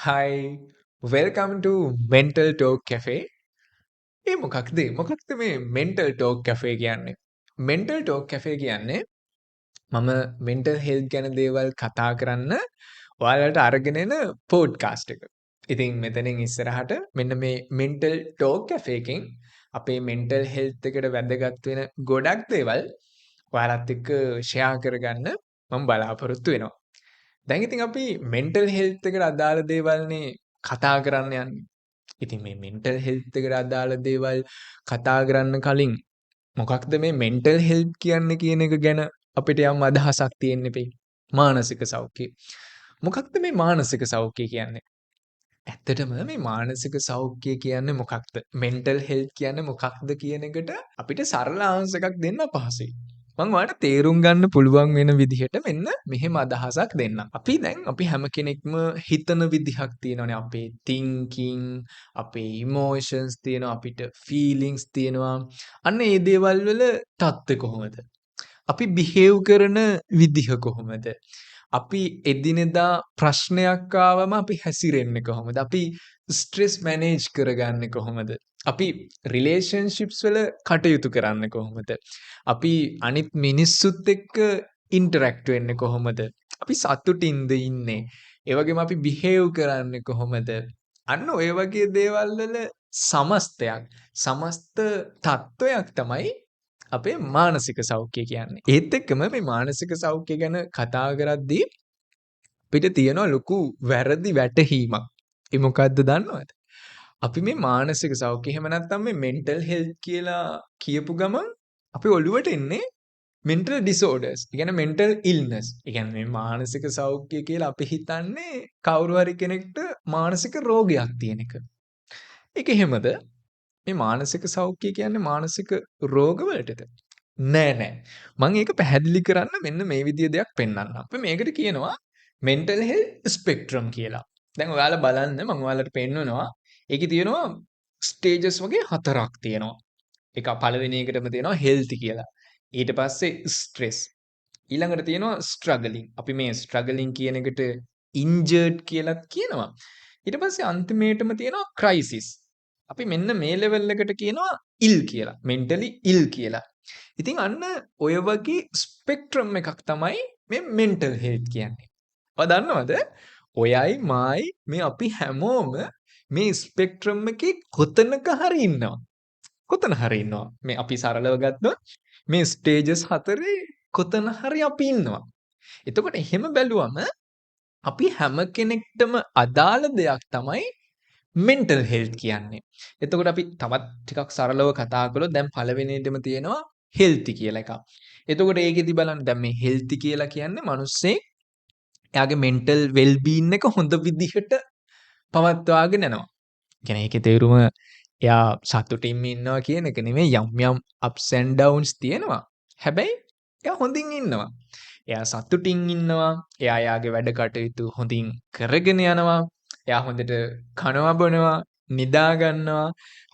Hi, welcome to Mental Talk Cafe. මොකක්ද මේ Mental Talk Cafe කියන්නේ? Mental Talk Cafe කියන්නේ මම mental health ගැන දේවල් කතා කරන්න ඔයාලට අරගෙන එන පොඩ්කාස්ට් එක. ඉතින් මෙතනින් ඉස්සරහට මෙන්න මේ Mental Talk Cafe එකෙන් අපේ mental health එකට වැදගත් වෙන ගොඩක් දේවල් ඔයාලත් එක්ක share කරගන්න මම බලාපොරොත්තු වෙනවා. දැන් ඉතින් අපි mental health එකට අදාළ දේවල්නේ කතා කරන්න යන්නේ. ඉතින් මේ mental health එකට අදාළ දේවල් කතා කරන්න කලින් මොකක්ද මේ mental health කියන්නේ කියන එක ගැන අපිට යම් අදහසක් තියෙන්න එපේ. මානසික සෞඛ්‍යය. මොකක්ද මේ මානසික සෞඛ්‍යය කියන්නේ? ඇත්තටම මේ මානසික සෞඛ්‍යය කියන්නේ මොකක්ද? mental health කියන්නේ මොකක්ද කියන එකට අපිට සරල ආන්සර් එකක් දෙන්න අපහසුයි. මම ඔයාලට තේරුම් ගන්න පුළුවන් වෙන විදිහට මෙන්න මෙහෙම අදහසක් දෙන්නම්. අපි හැම කෙනෙක්ම හිතන විදිහක් තියෙනවානේ. අපේ thinking, අපේ emotions තියෙනවා, අපිට feelings තියෙනවා. අන්න ඒ දේවල් වල තත්ත්වය කොහොමද? අපි behave කරන විදිහ කොහොමද? අපි එදිනෙදා ප්‍රශ්නයක් ආවම අපි හැසිරෙන්නේ කොහොමද? අපි ස්ට්‍රෙස් මැනේජ් කරගන්නේ කොහොමද? අපි රිලේෂන්ෂිප්ස් වල කටයුතු කරන්නේ කොහොමද? අපි අනිත් මිනිස්සුත් එක්ක ඉන්ටරැක්ට් වෙන්නේ කොහොමද? අපි සතුටින්ද ඉන්නේ? ඒ වගේම අපි behave කරන්නේ කොහොමද? අන්න ඔය වගේ දේවල් වල සමස්තයක්, සමස්ත තත්වයක් තමයි අපේ මානසික සෞඛ්‍යය කියන්නේ. ඒත් එක්කම මේ මානසික සෞඛ්‍ය ගැන කතා කරද්දී අපිට තියෙනවා ලොකු වැරදි වැටහීමක්. ඒ මොකද්ද දන්නවද? අපි මේ මානසික සෞඛ්‍ය එහෙම නැත්නම් මේ mental health කියලා කියපු ගමන් අපි ඔළුවට එන්නේ mental disorders. ඒ කියන්නේ mental illness. ඒ කියන්නේ මේ මානසික සෞඛ්‍ය කියලා අපි හිතන්නේ කවුරු හරි කෙනෙක්ට මානසික රෝගයක් තියෙන එක. ඒක එහෙමද? මේ මානසික සෞඛ්‍ය කියන්නේ මානසික රෝගවලටද? නෑ. මම ඒක පැහැදිලි කරන්න මෙන්න මේ විදිය දෙයක් පෙන්වන්නම්. අපි මේකට කියනවා mental health spectrum කියලා. දැන් ඔයාලා බලන්න මම ඔයාලට පෙන්වනවා. ඒකේ තියෙනවා stages වගේ හතරක් තියෙනවා. එක පළවෙනි එකටම තියෙනවා healthy කියලා. ඊට පස්සේ stress. ඊළඟට තියෙනවා struggling. අපි මේ struggling කියන එකට injured කියලාත් කියනවා. ඊට පස්සේ අන්තිමේටම තියෙනවා crisis. අපි මෙන්න මේ ලෙවල් එකට කියනවා ill කියලා. mentally ill කියලා. ඉතින් අන්න ඔය වගේ ස්පෙක්ට්‍රම් එකක් තමයි මේ mental health කියන්නේ. ඔයා දන්නවද? ඔයයි මායි මේ අපි හැමෝම මේ ස්පෙක්ට්‍රම් එකේ කොතනක හරි ඉන්නවා. කොතන හරි ඉන්නවා. මේ අපි සරලව ගත්තොත් මේ ස්ටේජස් හතරේ කොතන හරි අපි ඉන්නවා. එතකොට එහෙම බැලුවම අපි හැම කෙනෙක්ටම අදාළ දෙයක් තමයි mental health කියන්නේ. එතකොට අපි තවත් ටිකක් සරලව කතා කළොත් දැන් පළවෙනියටම තියෙනවා healthy කියලා එකක්. එතකොට ඒකෙදි බලන්න දැන් මේ healthy කියලා කියන්නේ මිනිස්සේ එයාගේ mental well being එක හොඳ විදිහට පවත්වාගෙන යනවා. කියන්නේ ඒකේ තේරුම එයා සතුටින්ම ඉන්නවා කියන එක නෙමෙයි යම් ups and downs තියෙනවා. හැබැයි එයා හොඳින් ඉන්නවා. එයා සතුටින් ඉන්නවා. එයා යාගේ වැඩ කටයුතු හොඳින් කරගෙන යනවා. එයා හොඳට කනවා බොනවා, නිදා ගන්නවා,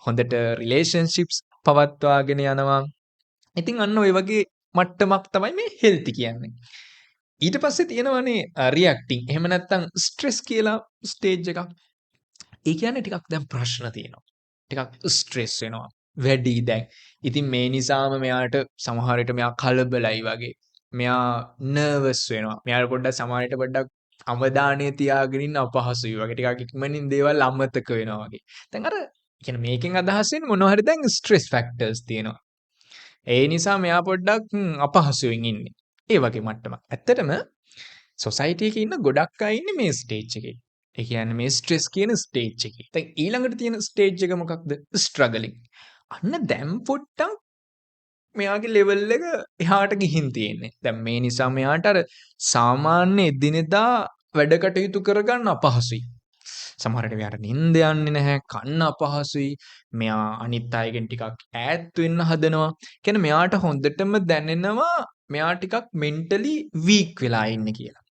හොඳට රිලේෂන්ෂිප්ස් පවත්වාගෙන යනවා. ඉතින් අන්න ඔය වගේ මට්ටමක් තමයි මේ healthy කියන්නේ. ඊට පස්සේ තියෙනවනේ reacting. එහෙම නැත්නම් stress කියලා stage එකක්. ඒ කියන්නේ ටිකක් දැන් ප්‍රශ්න තියෙනවා. ටිකක් ස්ට්‍රෙස් වෙනවා. වැඩි දැන්. ඉතින් මේ නිසාම මෙයාට සමහර විට මෙයා කලබලයි වගේ. මෙයා නර්වස් වෙනවා. මෙයාට පොඩ්ඩක් සමහර විට පොඩ්ඩක් අවධානය තියාගෙන ඉන්න අපහසුයි වගේ. ටිකක් ඉක්මනින් දේවල් අමතක වෙනවා වගේ. දැන් අර කියන්නේ මේකෙන් අදහස් වෙන්නේ මොනවා හරි දැන් ස්ට්‍රෙස් ෆැක්ටර්ස් තියෙනවා. ඒ නිසා මෙයා පොඩ්ඩක් අපහසුවෙන් ඉන්නේ. ඒ වගේ මට්ටමක්. ඇත්තටම සොසයිටි එකේ ඉන්න ගොඩක් අය ඉන්නේ මේ ස්ටේජ් එකේ. ඒ කියන්නේ මේ ස්ට්‍රෙස් කියන ස්ටේජ් එකේ. දැන් ඊළඟට තියෙන ස්ටේජ් එක මොකක්ද? ස්ට්‍රගලින්. අන්න දැන් පොඩ්ඩක් මෙයාගේ ලෙවල් එක එහාට ගිහින් තියෙන්නේ. දැන් මේ නිසා මෙයාට අර සාමාන්‍ය එදිනෙදා වැඩ කටයුතු කරගන්න අපහසුයි. සමහර විට මෙයාට නිින්ද යන්නේ නැහැ, කන්න අපහසුයි. මෙයා අනිත් අයගෙන් ටිකක් ඈත් වෙන්න හදනවා. කියන්නේ මෙයාට හොඳටම දැනෙනවා මෙයා ටිකක් mentally weak වෙලා ඉන්නේ කියලා.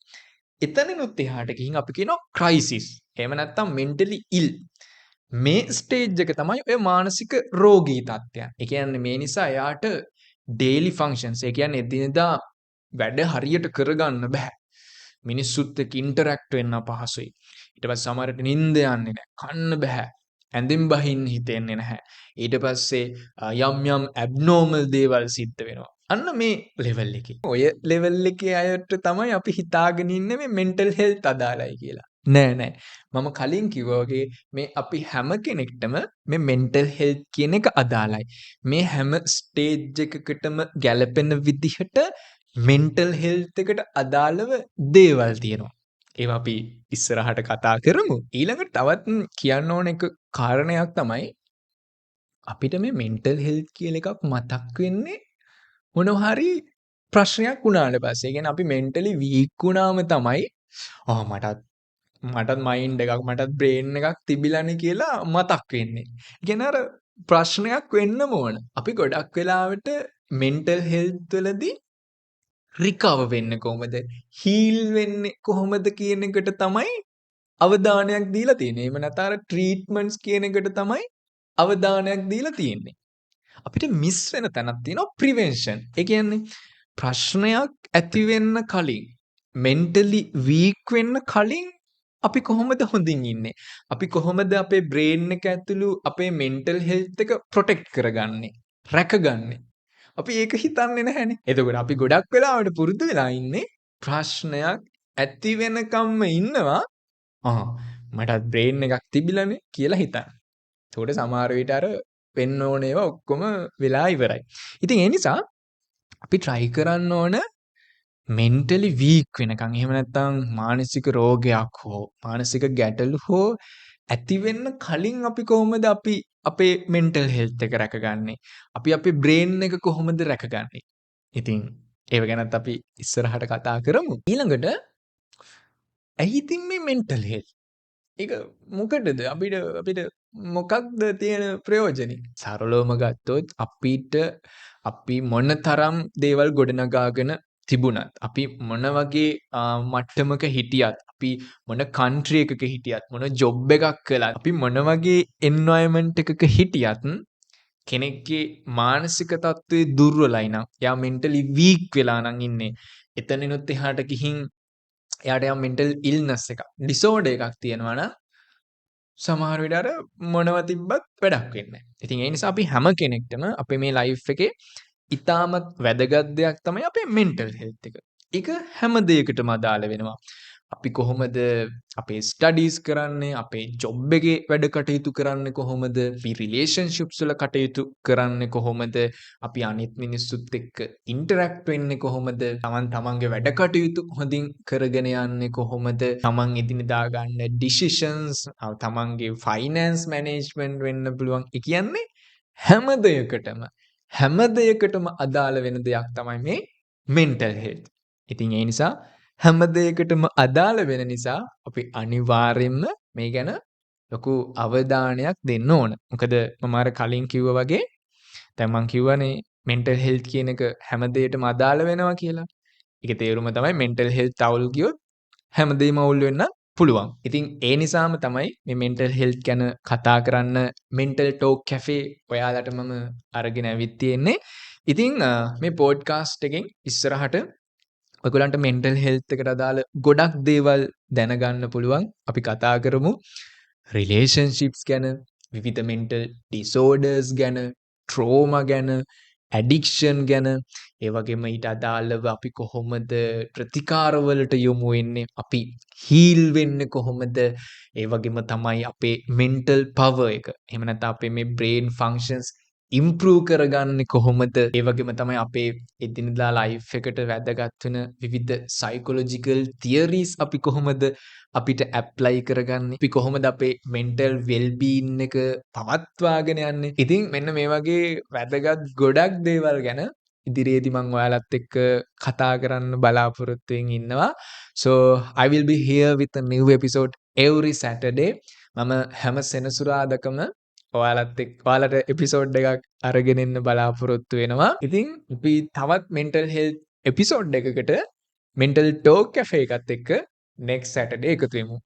එතනිනුත් එහාට ගිහින් අපි කියනවා crisis. එහෙම නැත්නම් mentally ill. මේ ස්ටේජ් එක තමයි ඔය මානසික රෝගී තත්ත්වයන්. ඒ කියන්නේ මේ නිසා එයාට daily functions ඒ කියන්නේ එදිනෙදා වැඩ හරියට කරගන්න බෑ. මිනිස්සුත් එක්ක interact වෙන්න අපහසුයි. ඊට පස්සේ සමහරට නිින්ද යන්නේ නැහැ. කන්න බෑ. ඇඳෙන් බහින්න හිතෙන්නේ නැහැ. ඊට පස්සේ යම් යම් ඇබ්නෝමල් දේවල් සිද්ධ වෙනවා. අන්න මේ ලෙවල් එකේ. ඔය ලෙවල් එකේ අයට තමයි අපි හිතාගෙන ඉන්නේ මේ මෙන්ටල් හෙල්ත් අදාළයි කියලා. නෑ. මම කලින් කිව්වා වගේ මේ අපි හැම කෙනෙක්ටම මේ මෙන්ටල් හෙල්ත් කියන එක අදාළයි. මේ හැම ස්ටේජ් එකකටම ගැලපෙන විදිහට මෙන්ටල් හෙල්ත් එකට අදාළව දේවල් තියෙනවා. ඒවා අපි ඉස්සරහට කතා කරමු. ඊළඟට තවත් කියන්න ඕන එක කාරණයක් තමයි අපිට මේ මෙන්ටල් හෙල්ත් කියලා එකක් මතක් වෙන්නේ මොනවා හරි ප්‍රශ්නයක් වුණාට පස්සේ. ඒ කියන්නේ අපි මෙන්ටලි වීක් වුණාම තමයි මටත් මයින්ඩ් එකක් මටත් බ්‍රේන් එකක් තිබිලානේ කියලා මතක් වෙන්නේ. ඒ කියන්නේ අර ප්‍රශ්නයක් වෙන්නම ඕන. අපි ගොඩක් වෙලාවට මෙන්ටල් හෙල්ත් වලදී රිකවර් වෙන්නේ කොහොමද? හීල් වෙන්නේ කොහොමද කියන එකට තමයි අවධානයක් දීලා තියෙන්නේ. එහෙම නැත්නම් අර ට්‍රීට්මන්ට්ස් කියන එකට තමයි අවධානයක් දීලා තියෙන්නේ. අපිට මිස් වෙන තැනක් තියෙනවා ප්‍රිවෙන්ෂන්. ඒ කියන්නේ ප්‍රශ්නයක් ඇති වෙන්න කලින් මෙන්ටලි වීක් වෙන්න කලින් අපි කොහොමද හොඳින් ඉන්නේ? අපි කොහොමද අපේ බ්‍රේන් එක ඇතුළු අපේ මෙන්ටල් හෙල්ත් එක ප්‍රොටෙක්ට් කරගන්නේ? රැකගන්නේ? අපි ඒක හිතන්නේ නැහැනේ. එතකොට අපි ගොඩක් වෙලාවට පුරුදු වෙලා ඉන්නේ ප්‍රශ්නයක් ඇති වෙනකම්ම ඉන්නවා. මටත් බ්‍රේන් එකක් තිබිලානේ කියලා හිතන්න. එතකොට සමහර විට අර වෙන්න ඕන ඒවා ඔක්කොම වෙලා ඉවරයි. ඉතින් ඒ නිසා අපි try කරන්න ඕන මෙන්ටලි වීක් වෙනකන්. එහෙම නැත්නම් මානසික රෝගයක් හෝ මානසික ගැටලු හෝ ඇති වෙන්න කලින් අපි කොහොමද අපි අපේ මෙන්ටල් හෙල්ත් එක රැකගන්නේ? අපි අපේ බ්‍රේන් එක කොහොමද රැකගන්නේ? ඉතින් ඒව ගැනත් අපි ඉස්සරහට කතා කරමු. ඊළඟට ඇයි ඉතින් මේ මෙන්ටල් හෙල්ත්? ඒක මොකටද? අපිට මොකක්ද තියෙන ප්‍රයෝජනේ? සරලවම ගත්තොත් අපි මොනතරම් දේවල් ගොඩනගාගෙන තිබුණත් අපි මොන වගේ මට්ටමක හිටියත් අපි මොන කන්ට්‍රි එකක හිටියත් මොන ජොබ් එකක් කළත් අපි මොන වගේ එන්වයරන්මන්ට් එකක හිටියත් කෙනෙක්ගේ මානසික තත්ත්වය දුර්වලයි නම් එයා මෙන්ටලි වීක් වෙලා නම් ඉන්නේ. එතනිනුත් එහාට ගිහින් එයාට යම් මෙන්ටල් ඉල්නස් එකක් ඩිසෝඩර් එකක් තියෙනවා නම් සමහර විට අර මොනව තිබ්බත් වැඩක් වෙන්නේ නැහැ. ඉතින් ඒ නිසා අපි හැම කෙනෙක්ටම අපේ මේ ලයිෆ් එකේ ඉතාමත් වැදගත් දෙයක් තමයි අපේ මෙන්ටල් හෙල්ත් එක. ඒක හැම දෙයකටම අදාළ වෙනවා. අපි කොහොමද අපේ ස්ටඩීස් කරන්නේ, අපේ ජොබ් එකේ වැඩ කටයුතු කරන්නේ කොහොමද, අපි රිලේෂන්ෂිප්ස් වල කටයුතු කරන්නේ කොහොමද, අපි අනිත් මිනිස්සුත් එක්ක ඉන්ටරැක්ට් වෙන්නේ කොහොමද, තමන්ගේ වැඩ කටයුතු හොඳින් කරගෙන යන්නේ කොහොමද, තමන් එදිනෙදා ගන්න ඩිසිෂන්ස්, තමන්ගේ ෆයිනෑන්ස් මැනේජ්මන්ට් වෙන්න පුළුවන්. ඒ කියන්නේ හැම දෙයකටම අදාළ වෙන දෙයක් තමයි මේ මෙන්ටල් හෙල්ත්. ඉතින් ඒ නිසා හැම දෙයකටම අදාළ වෙන නිසා අපි අනිවාර්යෙන්ම මේ ගැන ලොකු අවධානයක් දෙන්න ඕන. මොකද මම අර කලින් කිව්වා වගේ දැන් මම කියවනේ මෙන්ටල් හෙල්ත් කියන එක හැම දෙයකටම අදාළ වෙනවා කියලා. ඒකේ තේරුම තමයි මෙන්ටල් හෙල්ත් අවුල් ගියොත් හැමදේම අවුල් වෙන්න පුළුවන්. ඉතින් ඒ නිසාම තමයි මේ මෙන්ටල් හෙල්ත් ගැන කතා කරන්න මෙන්ටල් ටෝක් කැෆේ ඔයාලට මම අරගෙන ඇවිත් තියෙන්නේ. ඉතින් මේ පොඩ්කාස්ට් එකෙන් ඉස්සරහට ඔයගොල්ලන්ට මෙන්ටල් හෙල්ත් එකට අදාළ ගොඩක් දේවල් දැනගන්න පුළුවන්. අපි කතා කරමු රිලේෂන්ෂිප්ස් ගැන, විවිධ මෙන්ටල් ඩිසෝඩර්ස් ගැන, ට්‍රෝමා ගැන, ඇඩික්ෂන් ගැන, ඒ වගේම ඊට අදාළව අපි කොහොමද ප්‍රතිකාරවලට යොමු වෙන්නේ, අපි හීල් වෙන්නේ කොහොමද, ඒ වගේම තමයි අපේ මෙන්ටල් පවර් එක. එහෙම නැත්නම් අපේ මේ බ්‍රේන් ෆන්ක්ෂන්ස් ඉම්ප්‍රූව් කරගන්නේ කොහොමද? ඒ වගේම තමයි අපේ එදිනදා ලයිෆ් එකට වැදගත් වෙන විවිධ සයිකොලොජිකල් තියරිස් අපි කොහොමද අපිට ඇප්ලයි කරගන්නේ? අපි කොහොමද අපේ මෙන්ටල් වෙල් බීන් එක පවත්වාගෙන යන්නේ? ඉතින් මෙන්න මේ වගේ වැදගත් ගොඩක් දේවල් ගැන ඉදිරියේදී මම ඔයාලත් එක්ක කතා කරන්න බලාපොරොත්තු වෙමින් ඉන්නවා. So I will be here with a new episode every Saturday. මම හැම සෙනසුරාදාකම ඔයාලට එපිසෝඩ් එකක් අරගෙන එන්න බලාපොරොත්තු වෙනවා. ඉතින් අපි තවත් මෙන්ටල් හෙල්ත් එපිසෝඩ් එකකට මෙන්ටල් ටෝක් කැෆේ එකත් එක්ක next Saturday එකතු වෙමු.